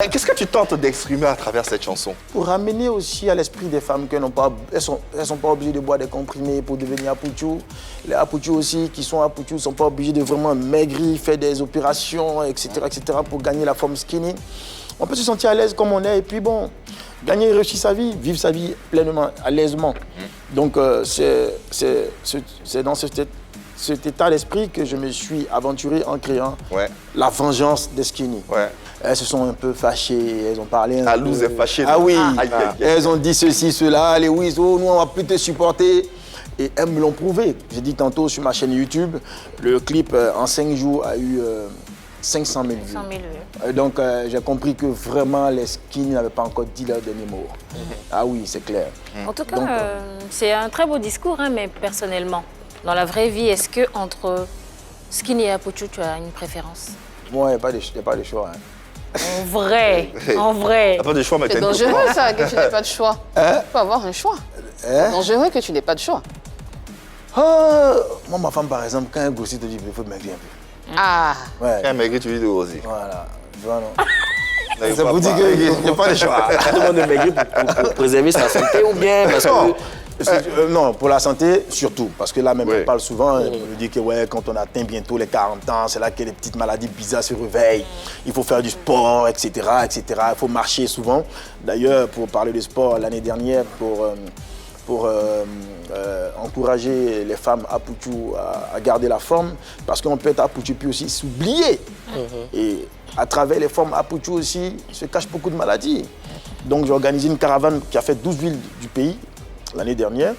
Qu'est-ce que tu tentes d'exprimer à travers cette chanson? Pour ramener aussi à l'esprit des femmes qu'elles n'ont pas, elles sont pas obligées de boire des comprimés pour devenir apouchou. Les apouchous aussi qui sont apouchous ne sont pas obligés de vraiment maigrir, faire des opérations, etc., pour gagner la forme skinny. On peut se sentir à l'aise comme on est et puis bon, gagner et réussir sa vie, vivre sa vie pleinement, à l'aisement. Donc c'est dans cet état d'esprit que je me suis aventuré en créant La Vengeance des Skinny. Elles se sont un peu fâchées, elles ont parlé La loose est fâchée. Ah oui, Aïe. elles ont dit ceci, cela, les Wizo, nous on va plus te supporter. Et elles me l'ont prouvé. J'ai dit tantôt sur ma chaîne YouTube, le clip en 5 jours a eu 500 000 vues. 100 000 vues. Donc j'ai compris que vraiment les Skinny n'avaient pas encore dit leur dernier mot. Ah oui, c'est clair. En tout cas, c'est un très beau discours, hein, mais personnellement, dans la vraie vie, est-ce que entre Skinny et Apouchou, tu as une préférence? Moi, il n'y a pas de choix. Hein. En vrai, en vrai. T'as pas de choix, mais C'est dangereux ça, que tu n'aies pas de choix. Tu peux avoir un choix. C'est dangereux que tu n'aies pas de choix. Moi, ma femme, par exemple, quand elle grossit, te dit il faut maigrir un peu. Ah. Ouais. Quand maigri, tu dis de oser. Voilà. Ça vous dit qu'il n'y a pas de choix. Tout le monde est maigri pour préserver sa santé ou bien parce que... Non, pour la santé, surtout. Parce que là, même, on parle souvent, on nous dit que quand on atteint bientôt les 40 ans, c'est là que les petites maladies bizarres se réveillent. Il faut faire du sport, etc., etc. Il faut marcher souvent. D'ailleurs, pour parler de sport, l'année dernière, pour encourager les femmes apouchou à garder la forme, parce qu'on peut être apouchou puis aussi s'oublier. Et à travers les formes apouchou aussi, se cachent beaucoup de maladies. Donc j'ai organisé une caravane qui a fait 12 villes du pays l'année dernière,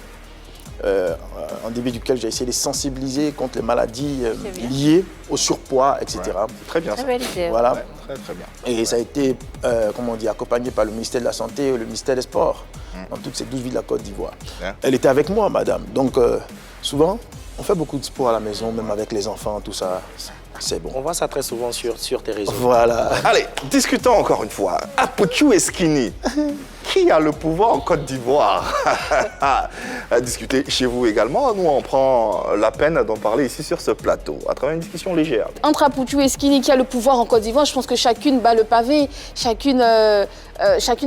en début duquel j'ai essayé de sensibiliser contre les maladies liées au surpoids, etc. C'est très bien ça. Très belle idée. Voilà. Très bien. Et ça a été, accompagné par le ministère de la Santé et le ministère des Sports, dans toutes ces 12 villes de la Côte d'Ivoire. Elle était avec moi, madame. Donc, souvent, on fait beaucoup de sport à la maison, même avec les enfants, tout ça. C'est bon. On voit ça très souvent sur tes réseaux. Voilà. Allez, discutons encore une fois. Apouchou et Skinny. Qui a le pouvoir en Côte d'Ivoire? À discuter chez vous également. Nous, on prend la peine d'en parler ici sur ce plateau, à travers une discussion légère. Entre Apouchou et Skinny, qui a le pouvoir en Côte d'Ivoire, je pense que chacune bat le pavé, chacune a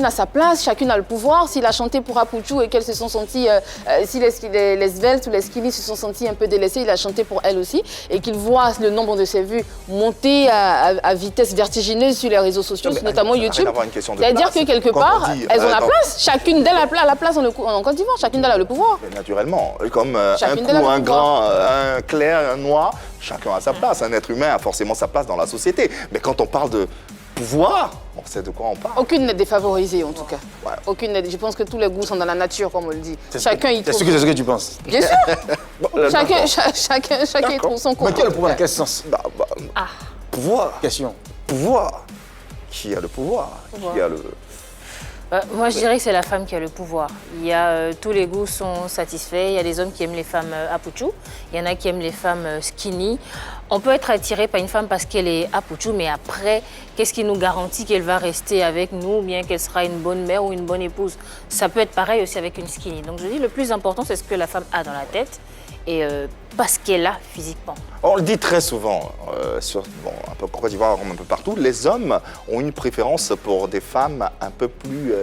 sa place, chacune a le pouvoir. S'il a chanté pour Apouchou et qu'elles se sont senties, si les Sveltes ou les Skinny se sont senties un peu délaissées, il a chanté pour elles aussi. Et qu'il voit le nombre de ses vues monter à vitesse vertigineuse sur les réseaux sociaux, notamment YouTube. C'est-à-dire que quelque part, elles ont la place. Chacune d'elles a la place en Côte d'Ivoire. Chacune d'elles a le pouvoir. Naturellement. Comme un coup, un grand, un clair, un noir, chacun a sa place. Un être humain a forcément sa place dans la société. Mais quand on parle de pouvoir, on sait de quoi on parle. Aucune n'est défavorisée, en tout cas. Ouais. Aucune n'est. Je pense que tous les goûts sont dans la nature, comme on le dit. Chacun y trouve. C'est ce que tu penses. Bien sûr. Chacun y trouve son compte. Mais quel est le pouvoir dans quel sens? Pouvoir. Question. Pouvoir. Qui a le pouvoir? Qui a le... Moi, je dirais que c'est la femme qui a le pouvoir. Il y a, tous les goûts sont satisfaits. Il y a des hommes qui aiment les femmes apouchou. Il y en a qui aiment les femmes skinny. On peut être attiré par une femme parce qu'elle est apouchou, mais après, qu'est-ce qui nous garantit qu'elle va rester avec nous ou bien qu'elle sera une bonne mère ou une bonne épouse? Ça peut être pareil aussi avec une skinny. Donc je dis, le plus important, c'est ce que la femme a dans la tête et pas ce qu'elle a physiquement. On le dit très souvent, un peu en Côte d'Ivoire, un peu partout, les hommes ont une préférence pour des femmes un peu plus...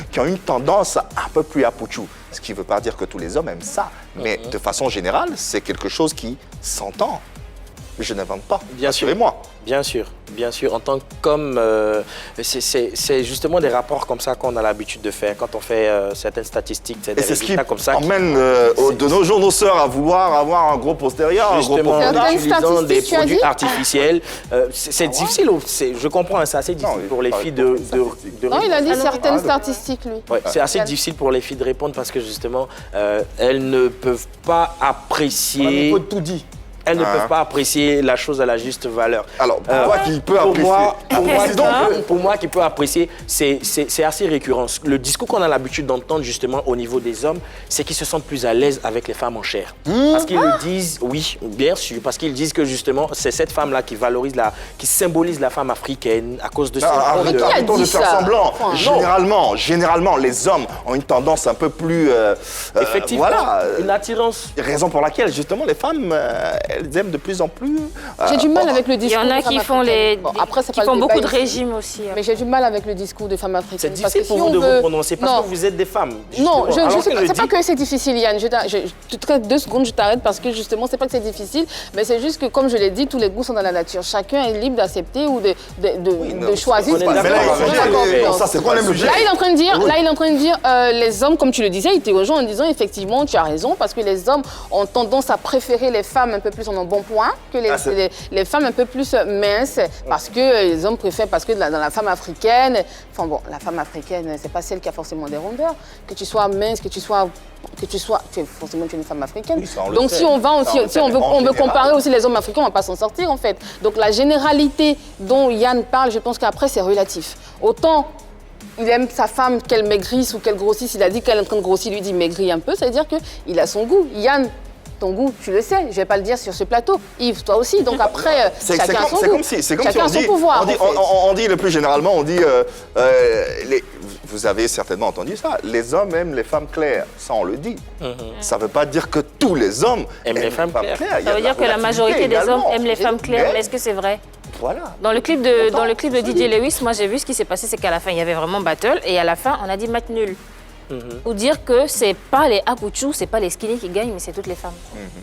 qui ont une tendance un peu plus apouchou. Ce qui ne veut pas dire que tous les hommes aiment ça, mais de façon générale, c'est quelque chose qui s'entend. Je n'invente pas, rassurez-moi. Bien sûr. En tant qu'homme, c'est justement des rapports comme ça qu'on a l'habitude de faire quand on fait certaines statistiques, et c'est ce qui emmène de nos jours nos sœurs à vouloir avoir un gros postérieur, justement, un gros en utilisant des tu as produits dit artificiels. C'est difficile, je comprends, c'est assez difficile pour les filles de Non, il a dit certaines statistiques, lui. Ouais, c'est assez difficile pour les filles de répondre parce que justement, elles ne peuvent pas apprécier... On peut tout dire. Elles ne peuvent pas apprécier la chose à la juste valeur. Alors, pour moi qui peut apprécier... Pour moi qui peut apprécier, c'est assez récurrent. Le discours qu'on a l'habitude d'entendre justement au niveau des hommes, c'est qu'ils se sentent plus à l'aise avec les femmes en chair. Parce qu'ils le disent, oui, bien sûr, parce qu'ils disent que justement, c'est cette femme-là qui symbolise la femme africaine à cause de arrêtons de faire semblant. Généralement, les hommes ont une tendance un peu plus... effectivement, voilà, une attirance. Raison pour laquelle, justement, les femmes elles aiment de plus en plus. J'ai du mal avec le Il y discours. en a qui font, qui font beaucoup de régimes aussi. Mais j'ai du mal avec le discours des femmes africaines. C'est difficile pour vous de vous prononcer parce que vous êtes des femmes. Non, c'est pas que c'est difficile, Yann. 2 secondes, je t'arrête parce que justement, c'est pas que c'est difficile, mais c'est juste que, comme je l'ai dit, tous les goûts sont dans la nature. Chacun est libre d'accepter ou de choisir. Là, il est en train de dire, les hommes, comme tu le disais, il te rejoint en disant effectivement, tu as raison, parce que les hommes ont tendance à préférer les femmes un peu plus en embonpoint que les femmes un peu plus minces, parce que les hommes préfèrent, parce que dans la femme africaine, enfin bon, la femme africaine, c'est pas celle qui a forcément des rondeurs, que tu sois mince, tu es forcément une femme africaine. Oui, donc si on veut comparer aussi les hommes africains, on va pas s'en sortir en fait. Donc la généralité dont Yann parle, je pense qu'après c'est relatif. Autant il aime sa femme qu'elle maigrisse ou qu'elle grossisse, il a dit qu'elle est en train de grossir, lui dit maigris un peu, ça veut dire qu'il a son goût. Yann, ton goût, tu le sais, je vais pas le dire sur ce plateau. Yves, toi aussi, donc après, chacun a son goût. C'est comme si on dit le plus généralement, on dit, vous avez certainement entendu ça, les hommes aiment les femmes claires, ça on le dit. Ça ne veut pas dire que tous les hommes aiment les femmes claires. Ça veut dire que la majorité des hommes aiment les femmes claires, mais est-ce que c'est vrai? Voilà. Dans le clip de DJ Lewis, moi j'ai vu ce qui s'est passé, c'est qu'à la fin il y avait vraiment battle et à la fin on a dit match nul. Ou dire que c'est pas les Apuchou, c'est pas les skinny qui gagnent, mais c'est toutes les femmes.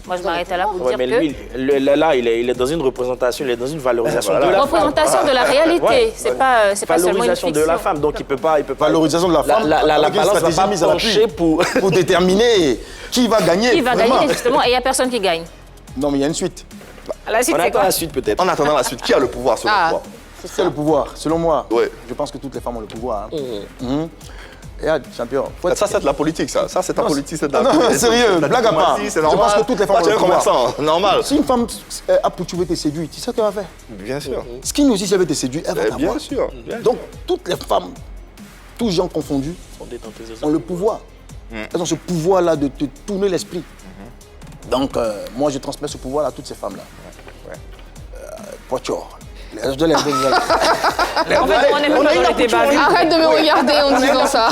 Moi je m'arrête là pour dire mais que... lui, là, il est dans une représentation, il est dans une valorisation de la femme. Représentation de la réalité, c'est pas seulement une valorisation fiction. de la femme, donc il peut pas... Valorisation de la femme, la balance va pas pencher pour déterminer qui va gagner. Qui va gagner justement, et il n'y a personne qui gagne. Non, mais il y a une suite. La suite, on c'est attend quoi? la suite peut-être. En attendant la suite, qui a le pouvoir selon toi? C'est le pouvoir, selon moi. Ouais. Je pense que toutes les femmes ont le pouvoir. Regarde, champion. Ça, c'est de la politique, ça. Ça, c'est ta politique, c'est de la Non, politique. sérieux, blague à part. C'est normal. Je pense que toutes les femmes ont le pouvoir. commerçant, normal. Si une femme Apuchou veut te séduire, tu sais ce qu'elle va faire? Bien sûr. Skin aussi, si elle veut te séduire, elle va t'avoir. Bien sûr. Donc, toutes les femmes, tous gens confondus, ont le pouvoir. Elles ont ce pouvoir-là de te tourner l'esprit. Donc, moi, je transmets ce pouvoir à toutes ces femmes-là. Pochor. Je dois les En fait, on est pas dans le débat. Arrête de me regarder en disant ça.